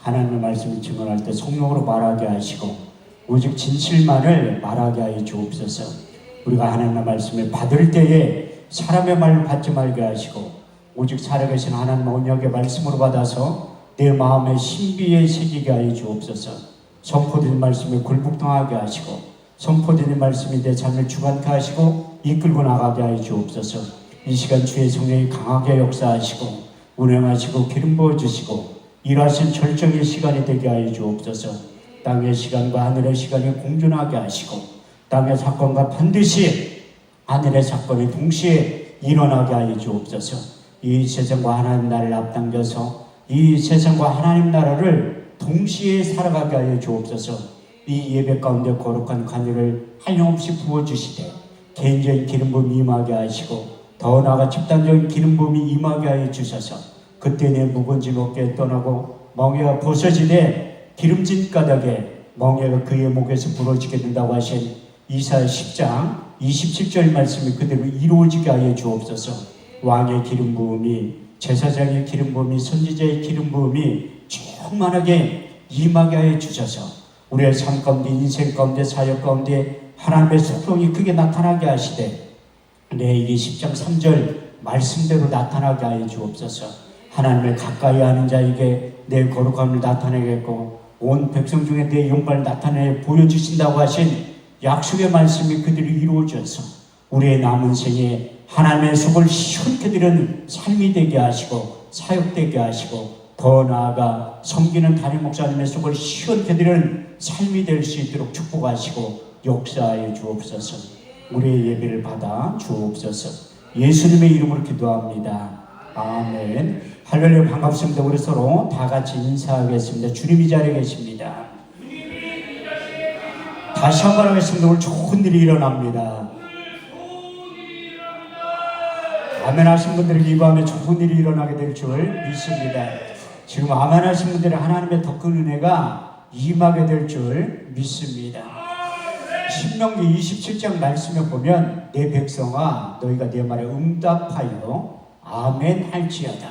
하나님의 말씀을 증언할 때 성령으로 말하게 하시고 오직 진실만을 말하게 하여 주옵소서. 우리가 하나님의 말씀을 받을 때에 사람의 말을 받지 말게 하시고 오직 살아계신 하나님 언약의 말씀으로 받아서 내 마음의 신비에 새기게 하여 주옵소서. 선포된 말씀에 굴복당하게 하시고 선포된 말씀이 내 삶을 주관케 하시고 이끌고 나가게 하여 주옵소서. 이 시간 주의 성령이 강하게 역사하시고 운행하시고 기름 부어주시고 일하신 절정의 시간이 되게 하여 주옵소서. 땅의 시간과 하늘의 시간이 공존하게 하시고 땅의 사건과 반드시 하늘의 사건이 동시에 일어나게 하여 주옵소서. 이 세상과 하나님 나라를 앞당겨서 이 세상과 하나님 나라를 동시에 살아가게 하여 주옵소서. 이 예배 가운데 거룩한 간유를 한량없이 부어주시되 개인적인 기름 부음이 임하게 하시고 더 나아가 집단적인 기름 부음이 임하게 하여 주셔서 그때 내 묵은지 어깨에 떠나고 멍에가 벗어지되 기름진 까닭에 멍에가 그의 목에서 부러지게 된다고 하신 이사야 10장 27절 말씀이 그대로 이루어지게 하여 주옵소서. 왕의 기름 부음이 제사장의 기름 부음이 선지자의 기름 부음이 충만하게 임하게 하여 주셔서 우리의 삶 가운데 인생 가운데 사역 가운데 하나님의 소통이 크게 나타나게 하시되 레위기 10장 3절 말씀대로 나타나게 하여 주옵소서. 하나님을 가까이 하는 자에게 내 거룩함을 나타내겠고 온 백성 중에 내 영광을 나타내 보여주신다고 하신 약속의 말씀이 그대로 이루어져서 우리의 남은 생에 하나님의 속을 시원케 드리는 삶이 되게 하시고 사역되게 하시고 더 나아가 섬기는 담임 목사님의 속을 시원케 드리는 삶이 될 수 있도록 축복하시고 역사하여 주옵소서. 우리의 예배를 받아 주옵소서. 예수님의 이름으로 기도합니다. 아멘. 할렐루야. 반갑습니다. 우리 서로 다 같이 인사하겠습니다. 주님이 자리에 계십니다. 다시 한번 하겠습니다. 오늘 좋은 일이 일어납니다. 아멘 하신 분들에게 이 밤에 좋은 일이 일어나게 될 줄 믿습니다. 지금 아멘 하신 분들의 하나님의 더 큰 은혜가 임하게 될 줄 믿습니다. 신명기 27장 말씀에 보면 내 백성아 너희가 내 말에 응답하여 아멘 할지어다.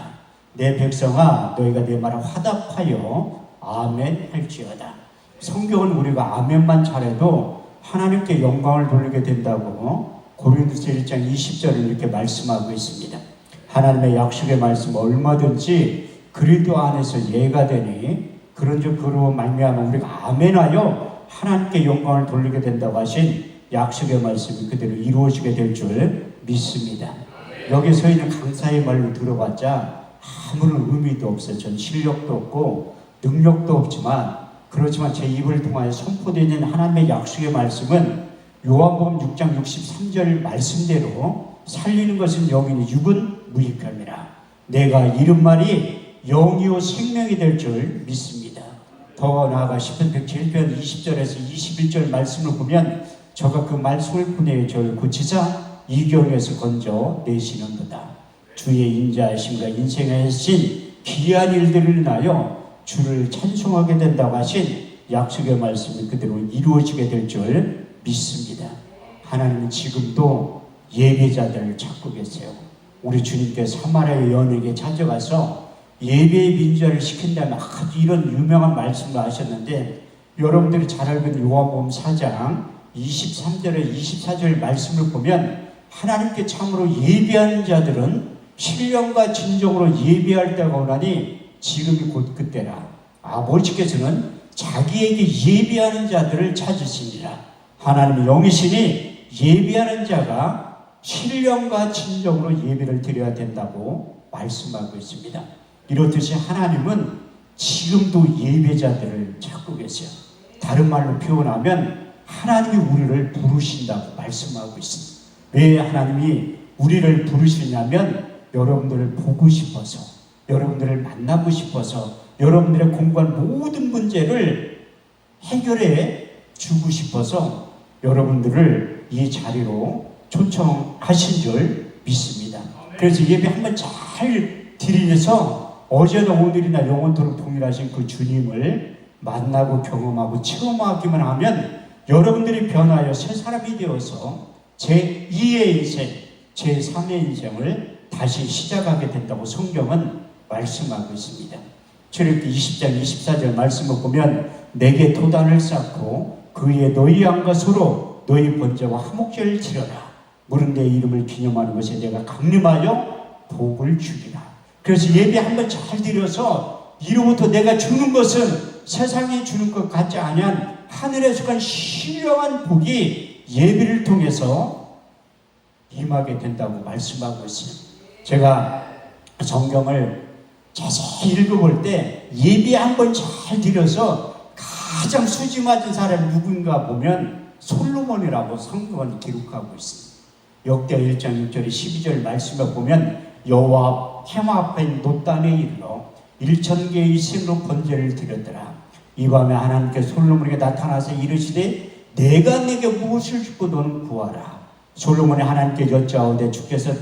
내 백성아 너희가 내 말에 화답하여 아멘 할지어다. 성경은 우리가 아멘만 잘해도 하나님께 영광을 돌리게 된다고 고린도서 1장 20절을 이렇게 말씀하고 있습니다. 하나님의 약속의 말씀 얼마든지 그리스도 안에서 예가 되니 그런즉 그로 말미암아 우리가 아멘하여 하나님께 영광을 돌리게 된다고 하신 약속의 말씀이 그대로 이루어지게 될 줄 믿습니다. 여기 서 있는 강사의 말로 들어봤자 아무런 의미도 없어요. 전 실력도 없고 능력도 없지만 그렇지만 제 입을 통하여 선포되는 하나님의 약속의 말씀은 요한복음 6장 63절 말씀대로 살리는 것은 영이니 육은 무익함이라. 내가 이른 말이 영이요 생명이 될 줄 믿습니다. 더 나아가 시편 107편 20절에서 21절 말씀을 보면 저가 그 말씀을 보내어 저를 고치사 이경에서 건져 내시는도다. 주의 인자하심과 인생에 하신 귀한 일들을 인하여 주를 찬송하게 된다고 하신 약속의 말씀이 그대로 이루어지게 될 줄 믿습니다. 하나님은 지금도 예배자들을 찾고 계세요. 우리 주님께 사마리아 여인에게 찾아가서 예배의 민주화를 시킨다면 아주 이런 유명한 말씀을 하셨는데 여러분들이 잘 알고 있는 요한복음 4장 23절에 24절 말씀을 보면 하나님께 참으로 예배하는 자들은 신령과 진정으로 예배할 때가 오나니 지금이 곧 그때라. 아버지께서는 자기에게 예배하는 자들을 찾으시니라. 하나님의 영이시니 예배하는 자가 신령과 진정으로 예배를 드려야 된다고 말씀하고 있습니다. 이렇듯이 하나님은 지금도 예배자들을 찾고 계세요. 다른 말로 표현하면 하나님이 우리를 부르신다고 말씀하고 있습니다. 왜 하나님이 우리를 부르시냐면 여러분들을 보고 싶어서, 여러분들을 만나고 싶어서, 여러분들의 공부한 모든 문제를 해결해 주고 싶어서 여러분들을 이 자리로 초청하신 줄 믿습니다. 그래서 예배 한번 잘 드리면서 어제나 오늘이나 영원토록 동일하신 그 주님을 만나고 경험하고 체험하기만 하면 여러분들이 변하여 새 사람이 되어서 제2의 인생, 제3의 인생을 다시 시작하게 된다고 성경은 말씀하고 있습니다. 출애굽기 20장 24절 말씀을 보면 내게 도단을 쌓고 그 위에 너희 양과 서로 너희 번제와 화목제를 지려라. 물은 내 이름을 기념하는 것에 내가 강림하여 복을 주리라. 그래서 예배 한번 잘 드려서 이로부터 내가 주는 것은 세상에 주는 것 같지 아니한 하늘에서 간 신령한 복이 예배를 통해서 임하게 된다고 말씀하고 있습니다. 제가 성경을 자세히 읽어볼 때 예배 한번 잘 드려서 가장 수지 맞은 사람이 누군가 보면 솔로몬이라고 성경은 기록하고 있습니다. 역대 1장 6절에 12절 말씀에 보면 여호와 회막 앞에 놋단에 이르러 1000개의 생로 번제를 드렸더라. 이 밤에 하나님께 솔로몬에게 나타나서 이르시되 내가 내게 무엇을 주고 너는 구하라. 솔로몬이 하나님께 여짜오되 주께서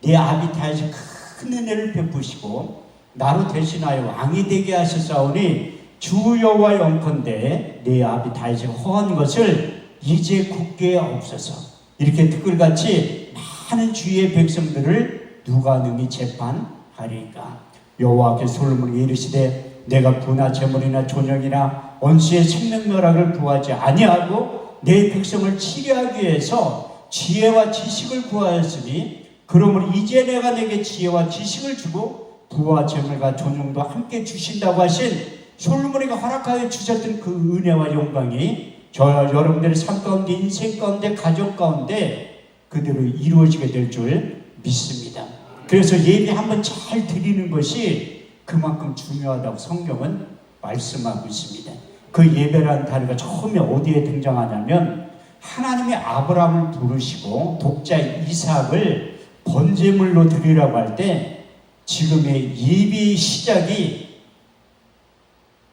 네 아비 다윗이 큰 은혜를 베푸시고 나로 대신하여 왕이 되게 하셨사오니 주 여호와의 영컨대 네 아비 다윗이 허한 것을 이제 굳게 없어서. 이렇게 특글같이 많은 주의 백성들을 누가 능히 재판하리까. 여호와께 솔로몬에게 이르시되 내가 부나 제물이나 존영이나 원수의 생명멸악을 구하지 아니하고 내 백성을 치료하기 위해서 지혜와 지식을 구하였으니 그러므로 이제 내가 내게 지혜와 지식을 주고 부와 제물과 존영도 함께 주신다고 하신 솔로몬에게 허락하여 주셨던 그 은혜와 영광이 저 여러분들의 삶 가운데 인생 가운데 가족 가운데 그대로 이루어지게 될 줄 믿습니다. 그래서 예배 한번 잘 드리는 것이 그만큼 중요하다고 성경은 말씀하고 있습니다. 그 예배라는 단어가 처음에 어디에 등장하냐면 하나님이 아브라함을 부르시고 독자 이삭을 번제물로 드리라고 할 때 지금의 예배의 시작이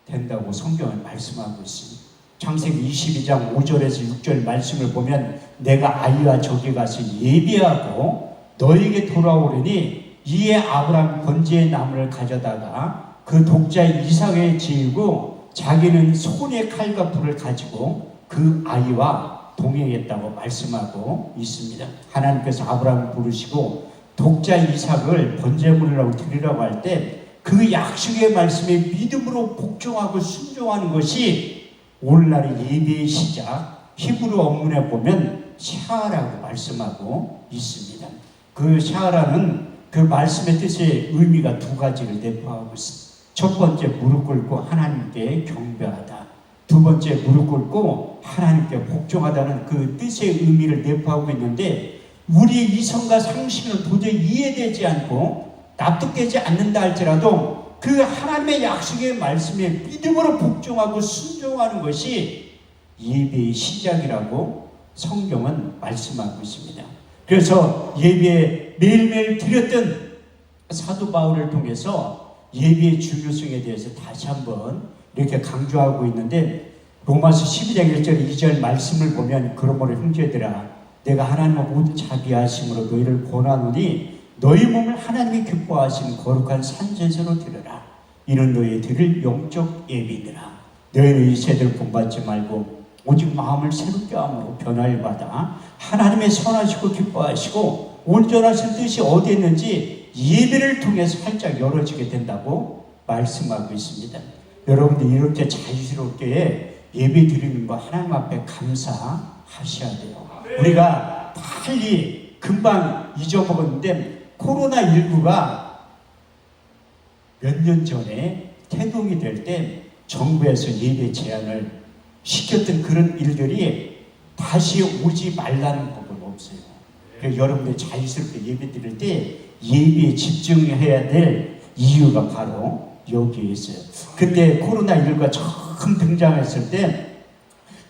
된다고 성경은 말씀하고 있습니다. 창세기 22장 5절에서 6절 말씀을 보면 내가 아이와 저기 가서 예배하고 너에게 돌아오려니 이에 아브라함 번제의 나무를 가져다가 그 독자 이삭에 지우고 자기는 손에 칼과 불을 가지고 그 아이와 동행했다고 말씀하고 있습니다. 하나님께서 아브라함을 부르시고 독자 이삭을 번제물이라고 드리라고 할 때 그 약속의 말씀에 믿음으로 복종하고 순종하는 것이 오늘날의 예배의 시작 히브리 원문에 보면 샤라고 말씀하고 있습니다. 그 샤라는 그 말씀의 뜻의 의미가 두 가지를 내포하고 있습니다. 첫 번째 무릎 꿇고 하나님께 경배하다. 두 번째 무릎 꿇고 하나님께 복종하다는 그 뜻의 의미를 내포하고 있는데 우리의 이성과 상식은 도저히 이해되지 않고 납득되지 않는다 할지라도 그 하나님의 약속의 말씀에 믿음으로 복종하고 순종하는 것이 예배의 시작이라고 성경은 말씀하고 있습니다. 그래서 예배에 매일매일 드렸던 사도 바울을 통해서 예배의 중요성에 대해서 다시 한번 이렇게 강조하고 있는데 로마서 12장 1절 2절 말씀을 보면 그러므로 형제들아 내가 하나님의 모든 자비하심으로 너희를 권하노니 너희 몸을 하나님이 기뻐하시는 거룩한 산제사로 드려라. 이는 너희 드릴 영적 예비니라. 너희는 이 세대를 본받지 말고 오직 마음을 새롭게 함으로 변화를 받아 하나님의 선하시고 기뻐하시고 온전하신 뜻이 어디에 있는지 예배를 통해서 활짝 열어지게 된다고 말씀하고 있습니다. 여러분들 이렇게 자유스럽게 예배 드리는 거 하나님 앞에 감사하셔야 돼요. 우리가 빨리 금방 잊어먹었는데 코로나19가 몇 년 전에 태동이 될 때 정부에서 예배 제한을 시켰던 그런 일들이 다시 오지 말라는 법은 없어요. 그래서 여러분들 자유스럽게 예배 드릴 때 예배에 집중해야 될 이유가 바로 여기에 있어요. 그때 코로나19가 처음 등장했을 때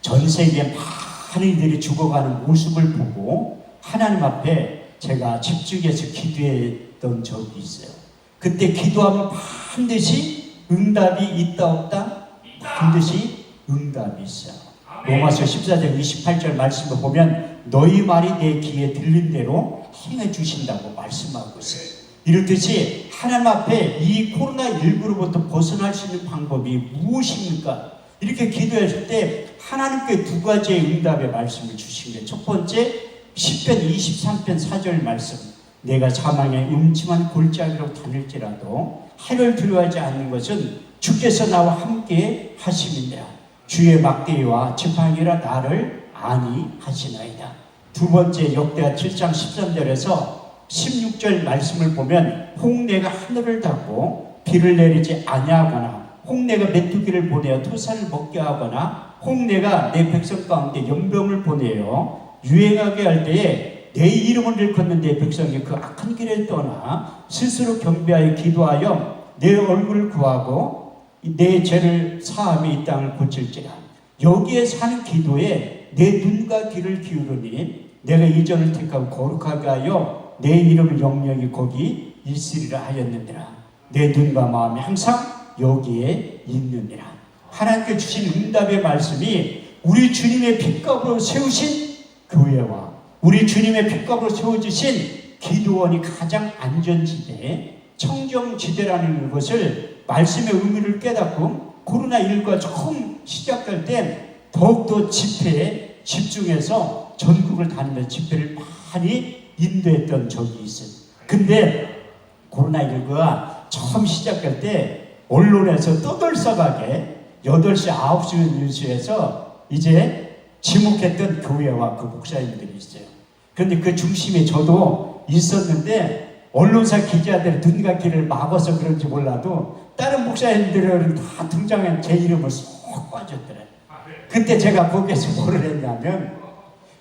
전 세계 많은 이들이 죽어가는 모습을 보고 하나님 앞에 제가 집중해서 기도했던 적이 있어요. 그때 기도하면 반드시 응답이 있다 없다? 반드시 응답이 있어요. 로마서 14장 28절 말씀을 보면 너희 말이 내 귀에 들린 대로 행해 주신다고 말씀하고 있어요. 이렇듯이 하나님 앞에 이 코로나19로부터 벗어날 수 있는 방법이 무엇입니까? 이렇게 기도했을 때 하나님께 두 가지의 응답의 말씀을 주신 거예요. 첫 번째 시편 23편 4절 말씀 내가 사망의 음침한 골짜기로 다닐지라도 해를 두려워하지 않는 것은 주께서 나와 함께 하심이니라. 주의 막대기와 지팡이라 나를 안위하시나이다. 두 번째 역대하 7장 13절에서 16절 말씀을 보면 홍내가 하늘을 닫고 비를 내리지 아니하거나 홍내가 메뚜기를 보내어 토사를 먹게 하거나 홍내가 내 백성 가운데 연병을 보내어 유행하게 할 때에 내 이름을 일컫는 내 백성이 그 악한 길을 떠나 스스로 경배하여 기도하여 내 얼굴을 구하고 내 죄를 사함에 이 땅을 고칠지라. 여기에 사는 기도에 내 눈과 귀를 기울으니 내가 이전을 택하고 거룩하게 하여 내 이름을 영영히 거기 있으리라 하였느니라. 내 눈과 마음이 항상 여기에 있느니라. 하나님께 주신 응답의 말씀이 우리 주님의 핏값으로 세우신 교회와 우리 주님의 핏값으로 세워주신 기도원이 가장 안전지대, 청정지대라는 것을 말씀의 의미를 깨닫고 코로나19가 처음 시작될 때 더욱더 집회에 집중해서 전국을 다니면서 집회를 많이 인도했던 적이 있어요. 근데 코로나19가 처음 시작될 때 언론에서 떠들썩하게 8시, 9시 뉴스에서 이제 지목했던 교회와 그 목사님들이 있어요. 그런데 그 중심에 저도 있었는데 언론사 기자들의 눈과 귀를 막아서 그런지 몰라도 다른 목사님들은 다 등장한 제 이름을 쏙 빠졌더래요. 그때 제가 거기에서 뭐를 했냐면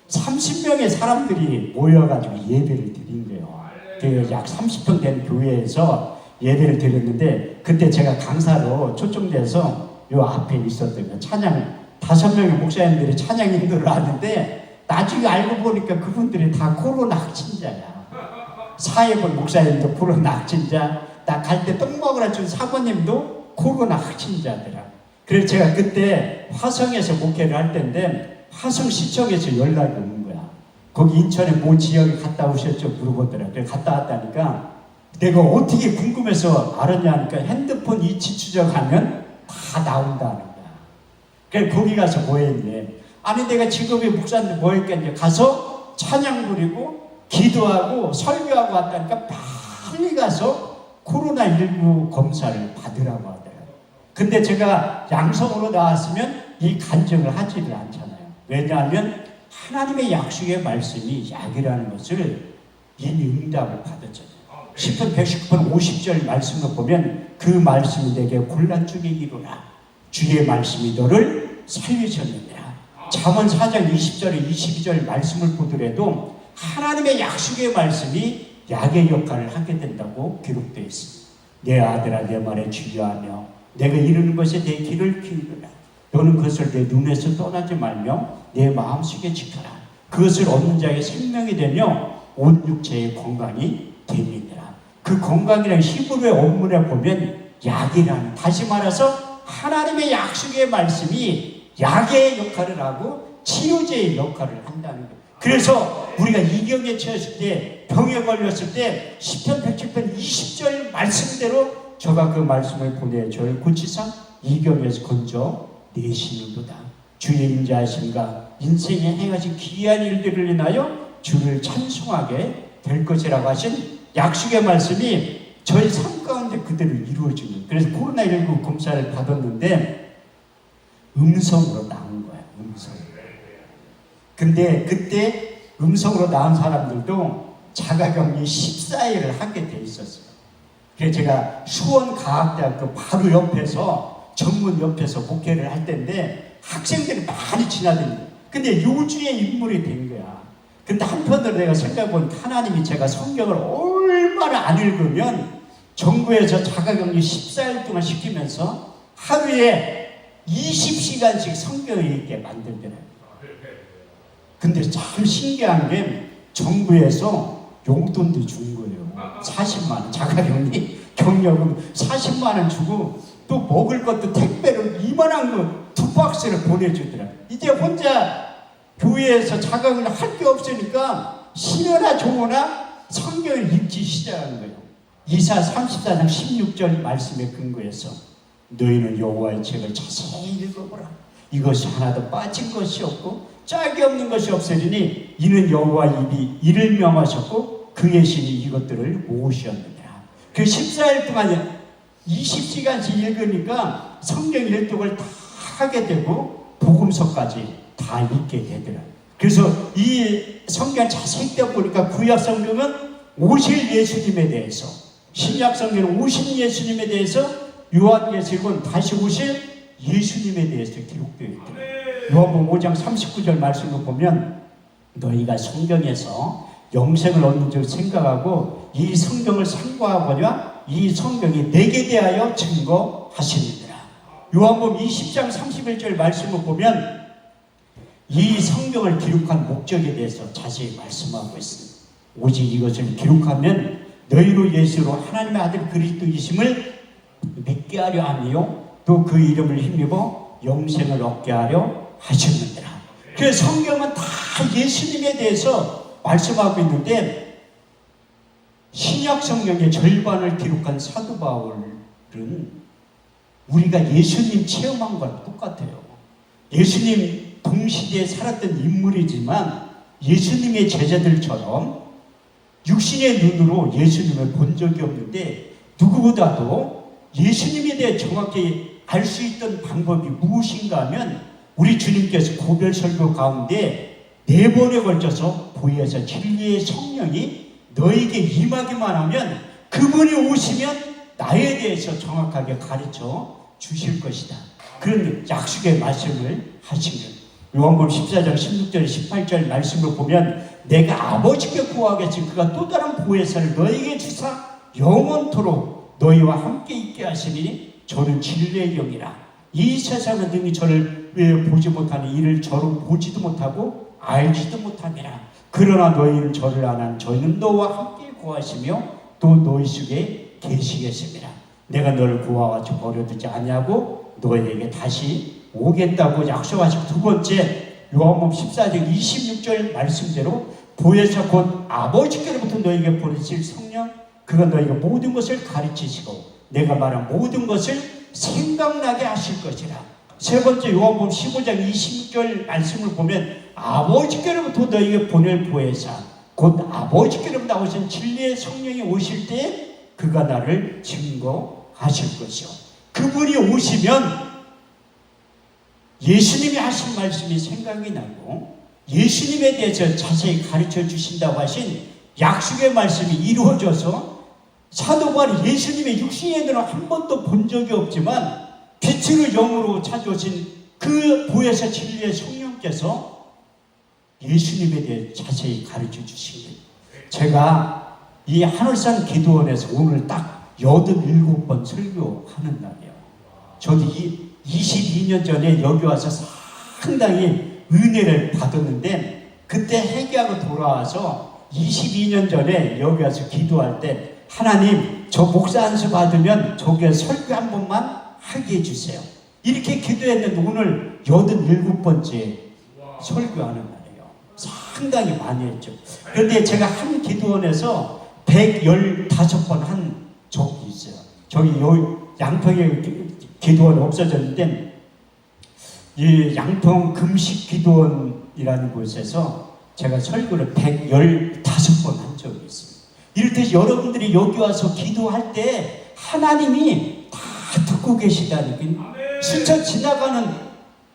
30명의 사람들이 모여가지고 예배를 드린 거예요. 그 약 30평 된 교회에서 예배를 드렸는데 그때 제가 강사로 초청돼서 요 앞에 있었던 거 찬양 5명의 목사님들이 찬양 인도를 하는데 나중에 알고 보니까 그분들이 다 코로나 확진자야. 사회본 목사님도 코로나 확진자, 나 갈 때 떡 먹으라 준 사모님도 코로나 확진자더라. 그래서 제가 그때 화성에서 목회를 할 때인데 화성시청에서 연락이 오는 거야. 거기 인천에 모 지역에 갔다 오셨죠? 물어보더라. 그래서 갔다 왔다니까 내가 어떻게 궁금해서 알았냐 하니까 핸드폰 위치 추적하면 다 나온다는 거야. 그래서 거기 가서 뭐 했냐. 아니 내가 직업이 목사인데 뭐 했겠냐. 가서 찬양 부리고 기도하고 설교하고 왔다니까 빨리 가서 코로나19 검사를 받으라고 하더라고요. 근데 제가 양성으로 나왔으면 이 간증을 하지를 않잖아요. 왜냐하면 하나님의 약속의 말씀이 약이라는 것을 이미 응답을 받았잖아요. 10편 119편 50절 말씀을 보면 그 말씀이 내게 곤란중에 이루라. 주의 말씀이 너를 살리셨느니라. 잠언 4장 20절에 22절 말씀을 보더라도 하나님의 약속의 말씀이 약의 역할을 하게 된다고 기록되어 있습니다. 내 아들아 내 말에 주의하며 내가 이루는 것에 내 귀를 기울여라. 너는 그것을 내 눈에서 떠나지 말며 내 마음속에 지켜라. 그것을 얻는 자의 생명이 되며 온 육체의 건강이 됨이니라. 그 건강이라는 히브리의 원문에 보면 약이라는, 다시 말해서 하나님의 약속의 말씀이 약의 역할을 하고 치료제의 역할을 한다는 거예요. 그래서 우리가 이경에 처했을 때, 병에 걸렸을 때 10편 107편 20절 말씀대로 저가 그 말씀을 보내 저를 고치사 이경에서 건져 내시는도다. 주의 임재하심과 인생에 행하신 기이한 일들을 인하여 주를 찬송하게 될 것이라고 하신 약속의 말씀이 저희 삶 가운데 그대로 이루어지는 거예요. 그래서 코로나19 검사를 받았는데 음성으로 나온 거예요. 음성으로. 근데 그때 음성으로 나온 사람들도 자가격리 14일을 하게 돼 있었어요. 그래서 제가 수원과학대학교 바로 옆에서 정문 옆에서 목회를 할 때인데 학생들이 많이 지나다니고 근데 요주의 인물이 된 거야. 근데 한편으로 내가 생각해보니까 하나님이 제가 성경을 얼마나 안 읽으면 정부에서 자가격리 14일 동안 시키면서 하루에 20시간씩 성경을 읽게 만들더라고요. 근데 참 신기한 게 정부에서 용돈도 준 거예요. 40만 원. 자가격리 경력금 40만 원 주고 또 먹을 것도 택배로 이만한 거 2박스를 보내주더라. 이제 혼자 교회에서 자각을 할 게 없으니까 시려나 좋으나 성경을 읽기 시작한 거예요. 이사 34장 16절 말씀에 근거해서 너희는 여호와의 책을 자세히 읽어보라. 이것이 하나도 빠진 것이 없고 짝이 없는 것이 없으리니 이는 여호와 입이 이를 명하셨고 그의 신이 이것들을 모으셨느니라. 그 14일 동안 20시간씩 읽으니까 성경 일독을 다 하게 되고 복음서까지 다 읽게 되더라. 그래서 이 성경 자세히 보니까 구약 성경은 오실 예수님에 대해서, 신약 성경은 오신 예수님에 대해서, 요한계시록은 다시 오실 예수님에 대해서 기록되어 있더라. 요한복음 5장 39절 말씀을 보면 너희가 성경에서 영생을 얻는 줄 생각하고 이 성경을 상고하거냐 이 성경이 내게 대하여 증거하시느니라. 요한복음 20장 31절 말씀을 보면 이 성경을 기록한 목적에 대해서 자세히 말씀하고 있습니다. 오직 이것을 기록하면 너희로 예수로 하나님의 아들 그리스도이심을 믿게 하려 하며 또 그 이름을 힘입어 영생을 얻게 하려 하셨느니라. 그 성경은 다 예수님에 대해서 말씀하고 있는데 신약 성경의 절반을 기록한 사도 바울은 우리가 예수님 체험한 건 똑같아요. 예수님 동시대에 살았던 인물이지만 예수님의 제자들처럼 육신의 눈으로 예수님을 본 적이 없는데 누구보다도 예수님에 대해 정확히 알 수 있던 방법이 무엇인가 하면 우리 주님께서 고별 설교 가운데 4번에 걸쳐서 보혜사 진리의 성령이 너에게 임하기만 하면 그분이 오시면 나에 대해서 정확하게 가르쳐 주실 것이다. 그런 약속의 말씀을 하신 거예요. 요한복음 14장 16절 18절 말씀을 보면 내가 아버지께 구하겠으니 그가 또 다른 보혜사를 너에게 주사 영원토록 너희와 함께 있게 하시니 저는 진리의 영이라. 이 세상은 능히 저를 보지 못하니 이를 저로 보지도 못하고 알지도 못함이라. 그러나 너희는 저를 아는 저희는 너와 함께 구하시며 또 너희 속에 계시겠습니다. 내가 너를 구하와서 버려두지 아니하고 너희에게 다시 오겠다고 약속하시고 두 번째 요한복음 14장 26절 말씀대로 보혜사 곧 아버지께로부터 너희에게 보내실 성령 그가 너희가 모든 것을 가르치시고 내가 말한 모든 것을 생각나게 하실 것이라. 세 번째 요한복음 15장 26절 말씀을 보면 아버지께로부터 너희에게 보낼 보혜사 곧 아버지께로부터 나오신 진리의 성령이 오실 때 그가 나를 증거하실 것이요. 그분이 오시면 예수님이 하신 말씀이 생각이 나고 예수님에 대해서 자세히 가르쳐 주신다고 하신 약속의 말씀이 이루어져서 사도 바울이 예수님의 육신의 눈을 한 번도 본 적이 없지만 빛으로 영으로 찾아오신 그 보혜사 진리의 성령께서 예수님에 대해 자세히 가르쳐 주신 거예요. 제가 이 하늘산 기도원에서 오늘 딱 87번 설교하는 날이에요. 저도 22년 전에 여기 와서 상당히 은혜를 받았는데 그때 회개하고 돌아와서 22년 전에 여기 와서 기도할 때 하나님 저 목사 안수 받으면 저기에 설교 한 번만 하게 해주세요. 이렇게 기도했는데 오늘 87번째 설교하는 날이에요. 상당히 많이 했죠. 그런데 제가 한 기도원에서 115번 한 적이 있어요. 저기 양평에 기도원 없어졌는데 이 양평 금식 기도원이라는 곳에서 제가 설교를 115번 한 적이 있습니다. 이렇듯 여러분들이 여기 와서 기도할 때 하나님이 다 듣고 계시다니까. 스쳐 지나가는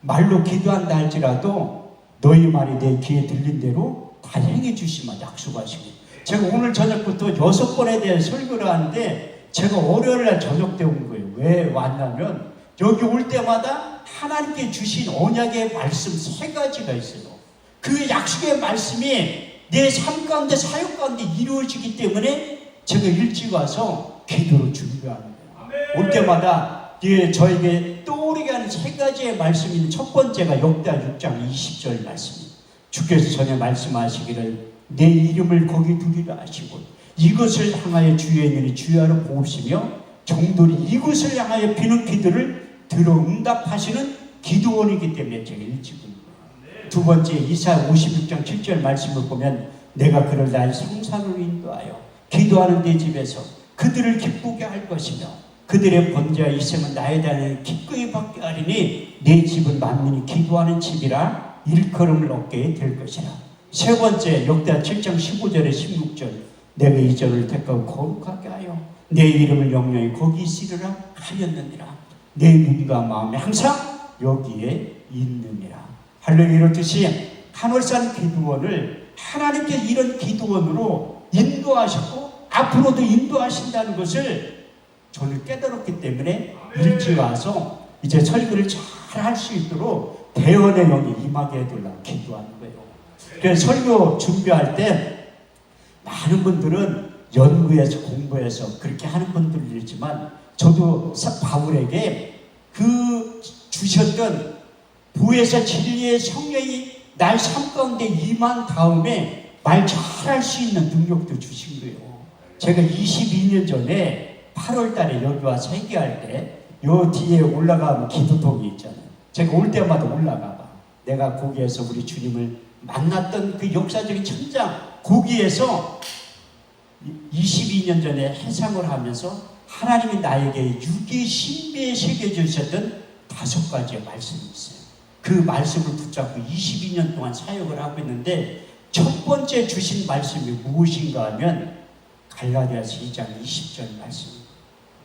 말로 기도한다 할지라도 너희 말이 내 귀에 들린 대로 다 행해 주시면 약속하시고 제가 오늘 저녁부터 6번에 대해 설교를 하는데 제가 월요일날 저녁 때 온 거예요. 왜 왔냐면 여기 올 때마다 하나님께 주신 언약의 말씀 3가지가 있어요. 그 약속의 말씀이 내 삶 가운데 사역 가운데 이루어지기 때문에 제가 일찍 와서 기도로 준비하는 거예요. 올 때마다 저에게 떠오르게 하는 3가지의 말씀이 있는 첫 번째가 역대하 6장 20절 말씀입니다. 주께서 전에 말씀하시기를 내 이름을 거기 두리라 하시고 이것을 향하여 주의 눈이 주야로 보시며 정돌이 이것을 향하여 비는 기도를 들어 응답하시는 기도원이기 때문에 제가 일찍 온 거예요. 두 번째 이사야 56장 7절 말씀을 보면 내가 그를 나의 성산으로 인도하여 기도하는 내 집에서 그들을 기쁘게 할 것이며 그들의 번제와 이생은 나에 대하여 기꺼이 받게 하리니 내 집은 만민이 기도하는 집이라 일컬음을 얻게 될 것이라. 세 번째 역대하 7장 15절에 16절 내가 이 절을 택하고 거룩하게 하여 내 이름을 영영히 거기 있으리라 하였느니라. 내 눈과 마음이 항상 여기에 있느니라. 할렐루야. 이렇듯이 한월산 기도원을 하나님께 이런 기도원으로 인도하셨고 앞으로도 인도하신다는 것을 저는 깨달았기 때문에 일찍 와서 이제 설교를 잘 할 수 있도록 대원의 영이 임하게 해달라고 기도하는 거예요. 그래서 설교 준비할 때 많은 분들은 연구해서 공부해서 그렇게 하는 분들이지만 저도 바울에게 그 주셨던 부에서 진리의 성령이 날 삶 가운데 임한 다음에 말 잘할 수 있는 능력도 주신 거예요. 제가 22년 전에 8월 달에 여기 와서 회개할 때 요 뒤에 올라가면 기도통이 있잖아요. 제가 올 때마다 올라가 봐. 내가 거기에서 우리 주님을 만났던 그 역사적인 천장, 거기에서 22년 전에 해상을 하면서 하나님이 나에게 육의 신비에 새겨주셨던 5가지의 말씀이 있어요. 그 말씀을 붙잡고 22년 동안 사역을 하고 있는데 첫 번째 주신 말씀이 무엇인가 하면 갈라디아서 2장 20절 말씀입니다.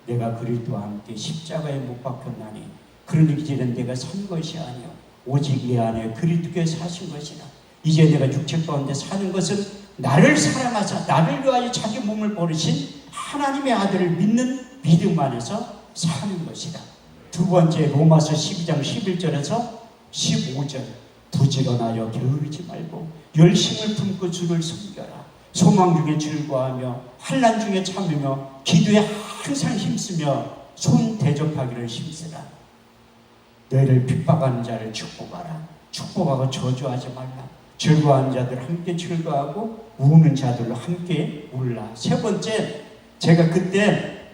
내가 그리스도와 함께 십자가에 못 박혔나니 그러니 이제는 내가 산 것이 아니요 오직 내 안에 그리스도께서 사신 것이라. 이제 내가 육체 가운데 사는 것은 나를 사랑하사 나를 위하여 자기 몸을 버리신 하나님의 아들을 믿는 믿음 안에서 사는 것이다. 두 번째 로마서 12장 11절에서 15절 부지런하여 게으르지 말고 열심을 품고 주를 섬겨라. 소망 중에 즐거워하며 환난 중에 참으며 기도에 항상 힘쓰며 손 대접하기를 힘쓰라. 너희를 핍박하는 자를 축복하라. 축복하고 저주하지 말라. 즐거워하는 자들 함께 즐거워하고 우는 자들로 함께 울라. 세 번째, 제가 그때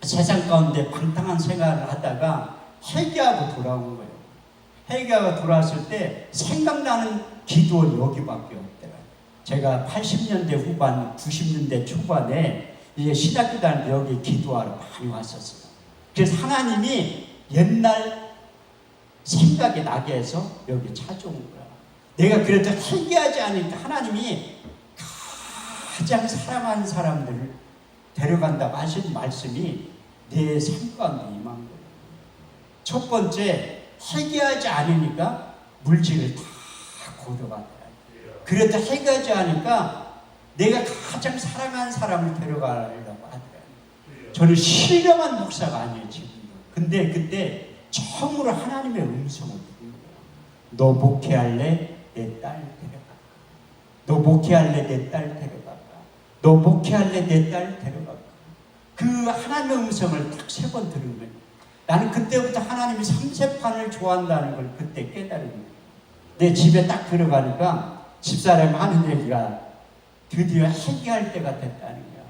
세상 가운데 방탕한 생활을 하다가 회개하고 돌아온 거예요. 회개하고 돌아왔을 때 생각나는 기도는 여기밖에 없더라고요. 제가 80년대 후반, 90년대 초반에 이제 신학교 다닐 때 여기 기도하러 많이 왔었어요. 그래서 하나님이 옛날 생각이 나게 해서 여기 찾아온 거야. 내가 그래도 회개하지 않으니까 하나님이 가장 사랑하는 사람들을 데려간다고 하신 말씀이 내 삶 가운데 임한 거예요. 첫 번째, 회개하지 않으니까 물질을 다 고려가더라. 그래도 회개하지 않으니까 내가 가장 사랑하는 사람을 데려가려고 하더라. 저는 신령한 목사가 아니에요, 지금도. 근데 그때 처음으로 하나님의 음성을 듣는 거예요. 너 목회할래? 내 딸 데려갈까? 너 목회할래? 내 딸 데려갈까? 너 목회할래? 내 딸 데려갈까? 그 하나님의 음성을 딱 3번 들은 거예요. 나는 그때부터 하나님이 삼세판을 좋아한다는 걸 그때 깨달은 거예요. 내 집에 딱 들어가니까 집사람이 하는 얘기가 드디어 회개할 때가 됐다는 거야.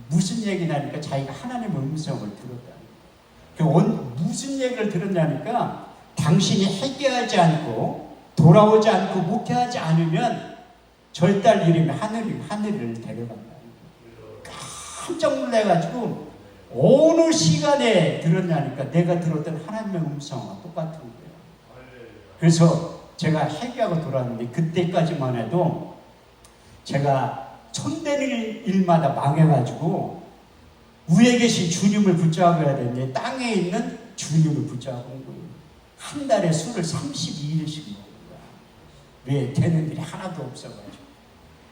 무슨 얘기냐니까 자기가 하나님의 음성을 들었다는 거야. 무슨 얘기를 들었냐니까 당신이 회개하지 않고 돌아오지 않고 목회하지 않으면 저희 딸 이름이 하늘을 데려간다는 거야. 깜짝 놀라가지고 어느 시간에 들었냐니까 내가 들었던 하나님의 음성과 똑같은 거예요. 그래서 제가 회개하고 돌아왔는데 그때까지만 해도 제가 손대는 일마다 망해가지고 위에 계신 주님을 붙잡아야 되는데 땅에 있는 주님을 붙잡은 거예요. 한 달에 술을 32일씩 먹은 거야. 왜? 되는 일이 하나도 없어가지고.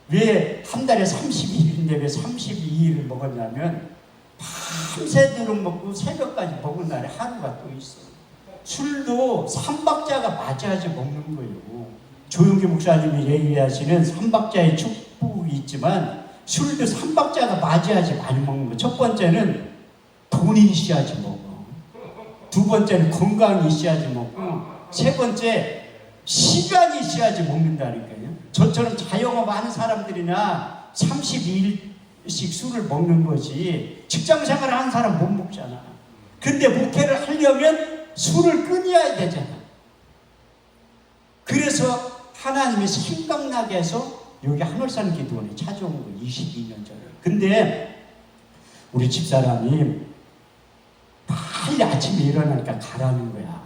왜 한 달에 32일인데 왜 32일을 먹었냐면 밤새도록 먹고 새벽까지 먹은 날에 하루가 또 있어. 술도 3박자가 맞아야지 먹는 거예요. 조용기 목사님이 얘기하시는 3박자의 축복이 있지만 술도 3박자가 맞아야지 많이 먹는 거예요. 첫 번째는 돈이 있어야지 먹어. 두 번째는 건강이 있어야지 먹고, 세 번째 시간이 있어야지 먹는다니까요. 저처럼 자영업 하는 사람들이나 32일씩 술을 먹는 거지 직장생활 하는 사람 못 먹잖아. 근데 목회를 하려면 술을 끊어야 되잖아. 그래서 하나님이 생각나게 해서 여기 한월산 기도원에 찾아온 거예요. 22년 전에. 근데 우리 집사람이 빨리 아침에 일어나니까 가라는 거야.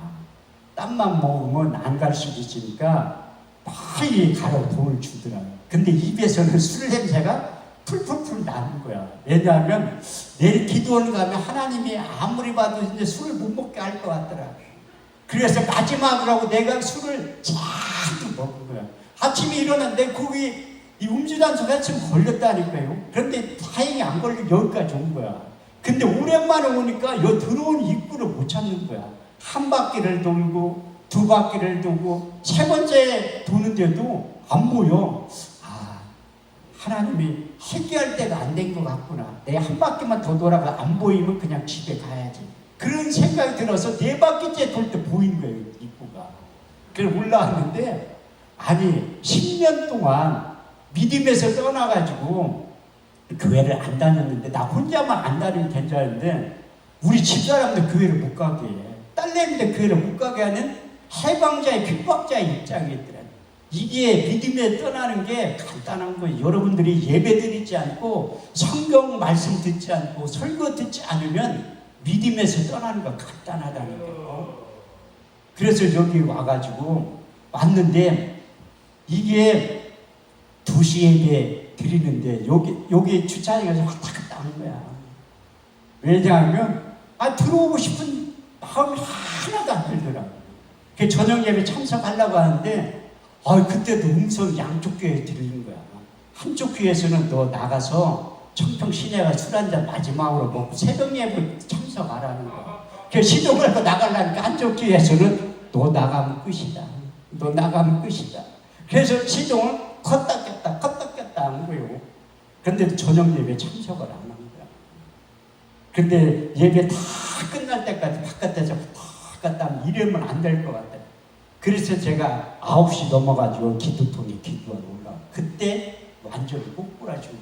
땀만 먹으면 안 갈 수도 있으니까 빨리 가라고 돈을 주더라고요. 근데 입에서는 술 냄새가 풀풀풀 나는 거야. 왜냐하면 내일 기도원 가면 하나님이 아무리 봐도 이제 술을 못 먹게 할 것 같더라. 그래서 마지막으로 하고 내가 술을 잔뜩 먹은 거야. 아침에 일어났는데 거기 이 음주단속에 지금 걸렸다니까요. 그런데 다행히 안 걸리고 여기까지 온 거야. 근데 오랜만에 오니까 여 들어온 입구를 못 찾는 거야. 한 바퀴를 돌고 두 바퀴를 돌고 세 번째 도는데도 안 보여. 아, 하나님이 회개할 때가 안 된 것 같구나. 내 한 바퀴만 더 돌아가 안 보이면 그냥 집에 가야지. 그런 생각이 들어서 네 바퀴째 돌 때 보인 거예요, 입구가. 그래서 올라왔는데 아니 10년 동안 믿음에서 떠나가지고 교회를 안 다녔는데 나 혼자만 안 다니면 괜찮은데 우리 집사람들 교회를 못 가게 해. 딸내미들 교회를 못 가게 하는 해방자의 핍박자의 입장이 있더라. 이게 믿음에 떠나는 게 간단한 거예요. 여러분들이 예배 드리지 않고 성경 말씀 듣지 않고 설교 듣지 않으면 믿음에서 떠나는 거 간단하다는 거예요. 그래서 여기 와가지고 왔는데 이게 2시 예배 드리는데 여기 주차장에서 왔다 갔다 하는 거야. 왜냐하면 들어오고 싶은 마음이 하나도 안 들더라고. 그 저녁 예배 참석하려고 하는데 그때도 음성 양쪽 교회에 들리는 거야. 한쪽 교회에서는 너 나가서 청평 시내가 술 한잔 마지막으로 먹고 새벽 예배 참석하라는 거야. 그 시동을 하고 나가려니까 한쪽 교회에서는 너 나가면 끝이다. 너 나가면 끝이다. 그래서 시동을 컸다 꼈다 하는 거예요. 근데 저녁 예배 참석을 안 하는 거야. 근데 예배 다 끝날 때까지 바깥에서 갔다 하면 이러면 안 될 것 같아요. 그래서 제가 9시 넘어가지고 기도통에 기도하러 올라와. 그때 완전히 꼬꾸라지고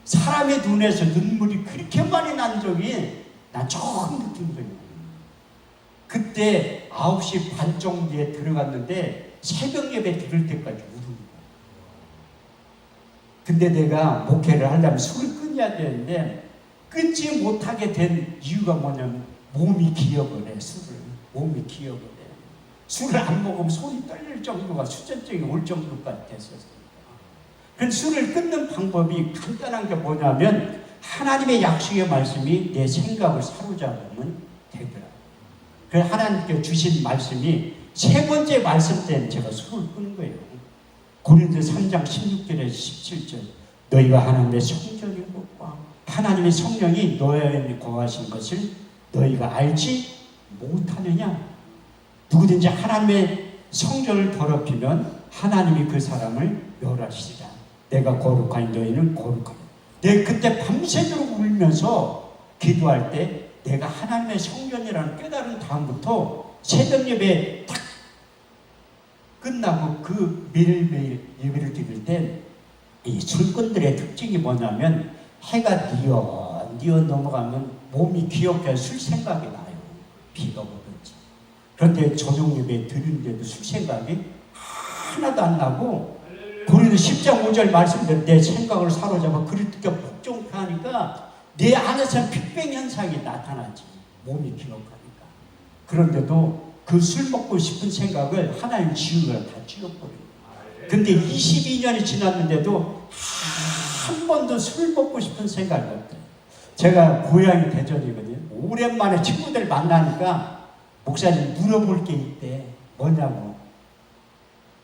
사람의 눈에서 눈물이 그렇게 많이 난 적이 난 처음 느낀 거예요. 그때 9시 반 정도에 들어갔는데 새벽 예배 들을 때까지 우는 거예요. 근데 내가 목회를 하려면 술을 끊어야 되는데 끊지 못하게 된 이유가 뭐냐면 몸이 기억을 해. 몸이 기억을 해. 술을 안 먹으면 손이 떨릴 정도가 수전증이 올 정도까지 됐었어요. 그 술을 끊는 방법이 간단한 게 뭐냐면 하나님의 약속의 말씀이 내 생각을 사로잡으면 되더라. 그 하나님께 주신 말씀이 세 번째 말씀 때는 제가 술을 끊은 거예요. 고린도서 3장 16절에서 17절 너희가 하나님의 성전인 것과 하나님의 성령이 너희 안에 거하신 것을 너희가 알지 못하느냐. 누구든지 하나님의 성전을 더럽히면 하나님이 그 사람을 멸하시리라. 내가 거룩하니 너희는 거룩하니. 내가 그때 밤새도록 울면서 기도할 때 내가 하나님의 성전이라는 깨달은 다음부터 새벽 예배 딱 끝나고 그 매일매일 예배를 드릴 때 이 술꾼들의 특징이 뭐냐면 해가 뉘어 넘어가면 몸이 기억해 술 생각이 나요. 비가 오든지. 그런데 저녁 예배 드리는데도 술 생각이 하나도 안 나고 고린도 10장 5절 말씀대로 내 생각을 사로잡아 그렇게 복종하니까 내 안에서 빅뱅 현상이 나타나지. 몸이 기억하니까. 그런데도 그 술 먹고 싶은 생각을 하나님 지우가 다 지워버려요. 근데 22년이 지났는데도 한 번도 술 먹고 싶은 생각이 없대요. 제가 고향이 대전이거든요. 오랜만에 친구들 만나니까 목사님 물어볼 게 있대. 뭐냐고.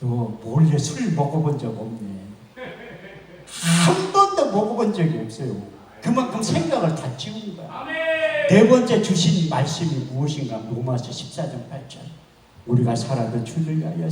너 몰래 술 먹어본 적 없네. 한 번도 먹어본 적이 없어요. 그만큼 생각을 다 지운 거야. 네 번째 주신 말씀이 무엇인가? 로마서 14장 8절. 우리가 살아도 주를 위하여